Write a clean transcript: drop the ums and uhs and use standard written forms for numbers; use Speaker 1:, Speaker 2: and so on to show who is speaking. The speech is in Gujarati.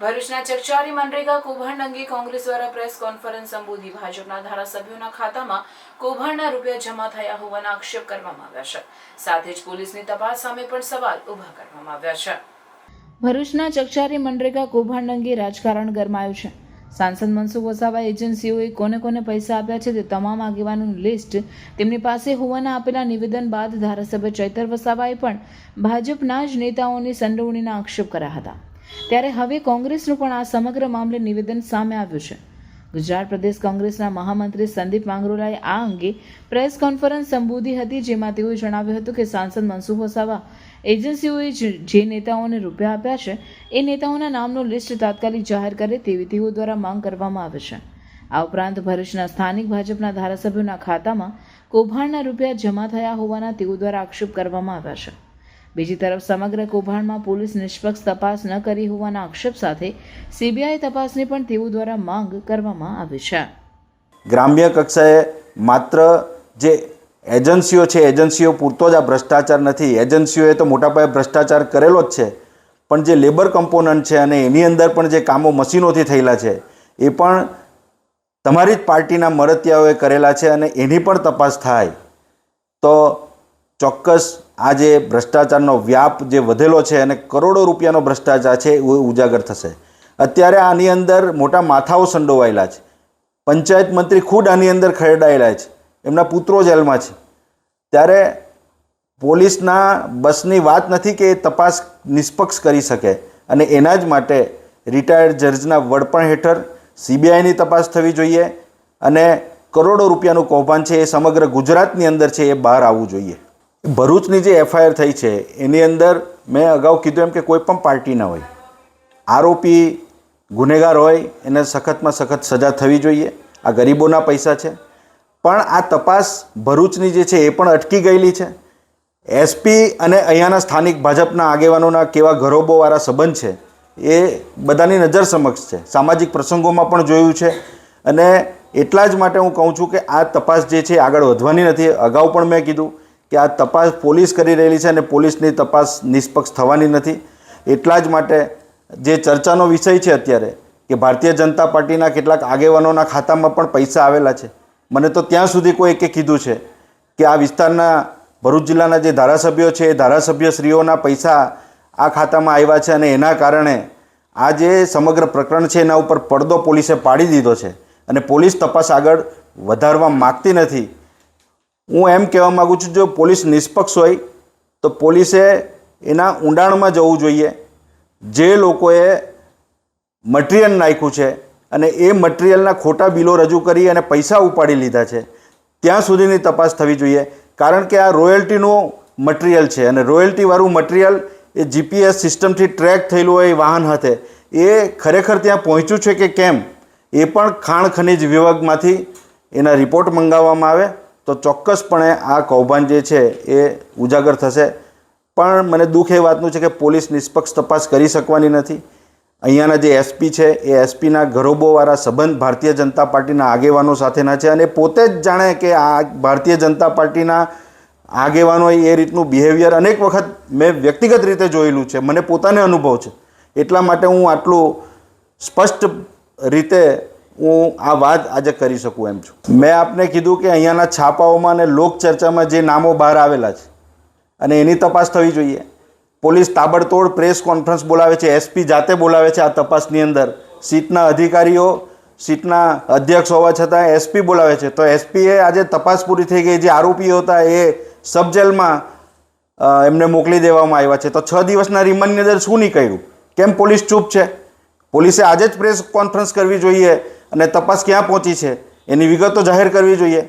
Speaker 1: ભરૂચના ચકચારી મનરેગા કૌભાંડ અંગે કોંગ્રેસ દ્વારા પ્રેસ કોન્ફરન્સ સંબોધી ભાજપના ધારાસભ્યોના ખાતામાં કૌભાંડના રૂપિયા જમા થયા હોવાના આક્ષેપ કરવામાં આવ્યા છે। સાથે જ પોલીસની તપાસ સામે પણ સવાલ ઊભા કરવામાં આવ્યા છે। ભરૂચના ચકચારી મનરેગા કૌભાંડ અંગે રાજકારણ ગરમાયું છે। સાંસદ મનસુખ વસાવા એજન્સીઓએ કોને કોને પૈસા આપ્યા છે તે તમામ આગેવાનોનું લિસ્ટ તેમની પાસે હોવાના આપેલા નિવેદન બાદ ધારાસભ્ય ચૈતર વસાવાએ પણ ભાજપના જ નેતાઓની સંડોવણીના આક્ષેપ કર્યા હતા। ત્યારે હવે કોંગ્રેસનું પણ આ સમગ્ર મામલે નિવેદન સામે આવ્યું છે। ગુજરાત પ્રદેશ કોંગ્રેસના મહામંત્રી સંદીપ માંગરોલાએ આ અંગે પ્રેસ કોન્ફરન્સ સંબોધી હતી, જેમાં તેઓએ જણાવ્યું હતું કે સાંસદ મનસુખ વસાવા એજન્સીઓએ જે નેતાઓને રૂપિયા આપ્યા છે એ નેતાઓના નામનું લિસ્ટ તાત્કાલિક જાહેર કરે તેવી તેઓ દ્વારા માંગ કરવામાં આવે છે। આ ઉપરાંત ભરૂચના સ્થાનિક ભાજપના ધારાસભ્યોના ખાતામાં કૌભાંડના રૂપિયા જમા થયા હોવાના તેઓ દ્વારા આક્ષેપ કરવામાં આવ્યા છે। બીજી તરફ સમગ્ર કૌભાંડમાં પોલીસ નિષ્પક્ષ તપાસ ન કરી હોવાના આક્ષેપ સાથે સીબીઆઈ તપાસની પણ તેઓ દ્વારા માંગ કરવામાં આવી છે।
Speaker 2: ગ્રામ્ય કક્ષાએ માત્ર જે એજન્સીઓ છે એજન્સીઓ પૂરતો જ આ ભ્રષ્ટાચાર નથી। એજન્સીઓએ તો મોટા પાયે ભ્રષ્ટાચાર કરેલો જ છે, પણ જે લેબર કમ્પોનન્ટ છે અને એની અંદર પણ જે કામો મશીનોથી થયેલા છે એ પણ તમારી જ પાર્ટીના મળતિયાઓએ કરેલા છે અને એની પણ તપાસ થાય તો ચોક્કસ આ જે ભ્રષ્ટાચારનો વ્યાપ જે વધેલો છે અને કરોડો રૂપિયાનો ભ્રષ્ટાચાર છે એ ઉજાગર થશે। અત્યારે આની અંદર મોટા માથાઓ સંડોવાયેલા છે, પંચાયત મંત્રી ખુદ આની અંદર ખરડાયેલા છે, એમના પુત્રો જેલમાં છે। ત્યારે પોલીસના બસની વાત નથી કે એ તપાસ નિષ્પક્ષ કરી શકે અને એના જ માટે રિટાયર્ડ જજના વડપણ હેઠળ સીબીઆઈની તપાસ થવી જોઈએ અને કરોડો રૂપિયાનું કૌભાંડ છે એ સમગ્ર ગુજરાતની અંદર છે એ બહાર આવવું જોઈએ। ભરૂચની જે એફઆઈઆર થઈ છે એની અંદર મેં અગાઉ કીધું એમ કે કોઈ પણ પાર્ટીના હોય, આરોપી ગુનેગાર હોય એને સખતમાં સખત સજા થવી જોઈએ। આ ગરીબોના પૈસા છે, પણ આ તપાસ ભરૂચની જે છે એ પણ અટકી ગયેલી છે। એસપી અને અહીંયાના સ્થાનિક ભાજપના આગેવાનોના કેવા ઘરોબોવાળા સંબંધ છે એ બધાની નજર સમક્ષ છે, સામાજિક પ્રસંગોમાં પણ જોયું છે અને એટલા જ માટે હું કહું છું કે આ તપાસ જે છે આગળ વધવાની નથી। અગાઉ પણ મેં કીધું કે આ તપાસ પોલીસ કરી રહેલી છે અને પોલીસની તપાસ નિષ્પક્ષ થવાની નથી। એટલા જ માટે જે ચર્ચાનો વિષય છે અત્યારે કે ભારતીય જનતા પાર્ટીના કેટલાક આગેવાનોના ખાતામાં પણ પૈસા આવેલા છે, મને તો ત્યાં સુધી કોઈ એકે કીધું છે કે આ વિસ્તારના ભરૂચ જિલ્લાના જે ધારાસભ્યો છે એ ધારાસભ્યશ્રીઓના પૈસા આ ખાતામાં આવ્યા છે અને એના કારણે આ જે સમગ્ર પ્રકરણ છે એના ઉપર પડદો પોલીસે પાડી દીધો છે અને પોલીસ તપાસ આગળ વધારવા માગતી નથી। હું એમ કહેવા માગું છું, જો પોલીસ નિષ્પક્ષ હોય તો પોલીસે એના ઊંડાણમાં જવું જોઈએ। જે લોકોએ મટીરિયલ નાખ્યું છે અને એ મટીરિયલના ખોટા બિલો રજૂ કરી અને પૈસા ઉપાડી લીધા છે ત્યાં સુધીની તપાસ થવી જોઈએ, કારણ કે આ રોયલ્ટીનું મટીરિયલ છે અને રોયલ્ટીવાળું મટીરિયલ એ જીપીએસ સિસ્ટમથી ટ્રેક થયેલું હોય વાહન હાથે એ ખરેખર ત્યાં પહોંચ્યું છે કે કેમ એ પણ ખાણ ખનિજ વિભાગમાંથી એના રિપોર્ટ મંગાવવામાં આવે તો ચોક્કસપણે આ કૌભાંડ જે છે એ ઉજાગર થશે। પણ મને દુઃખ એ વાતનું છે કે પોલીસ નિષ્પક્ષ તપાસ કરી શકવાની નથી। અહીંયાના જે એસપી છે એ એસપીના ઘરોબોવાળા સંબંધ ભારતીય જનતા પાર્ટીના આગેવાનો સાથેના છે અને પોતે જ જાણે કે આ ભારતીય જનતા પાર્ટીના આગેવાનોએ એ રીતનું બિહેવિયર અનેક વખત મેં વ્યક્તિગત રીતે જોયેલું છે, મને પોતાને અનુભવ છે। એટલા માટે હું આટલું સ્પષ્ટ રીતે હું આ વાત આજે કરી શકું એમ છું। મેં આપને કીધું કે અહીંયાના છાપાઓમાં અને લોકચર્ચામાં જે નામો બહાર આવેલા છે અને એની તપાસ થવી જોઈએ। પોલીસ તાબડતોડ પ્રેસ કોન્ફરન્સ બોલાવે છે, એસપી જાતે બોલાવે છે આ તપાસની અંદર, સીટના અધિકારીઓ સીટના અધ્યક્ષ હોવા છતાં એસપી બોલાવે છે તો એસપીએ આજે તપાસ પૂરી થઈ ગઈ, જે આરોપીઓ હતા એ સબ જેલમાં એમને મોકલી દેવામાં આવ્યા છે તો 6 દિવસના રિમાન્ડની અંદર શું નીકળ્યું? કેમ પોલીસ ચૂપ છે? પોલીસે આજે જ પ્રેસ કોન્ફરન્સ કરવી જોઈએ અને તપાસ ક્યાં પહોંચી છે એની વિગતો જાહેર કરવી જોઈએ।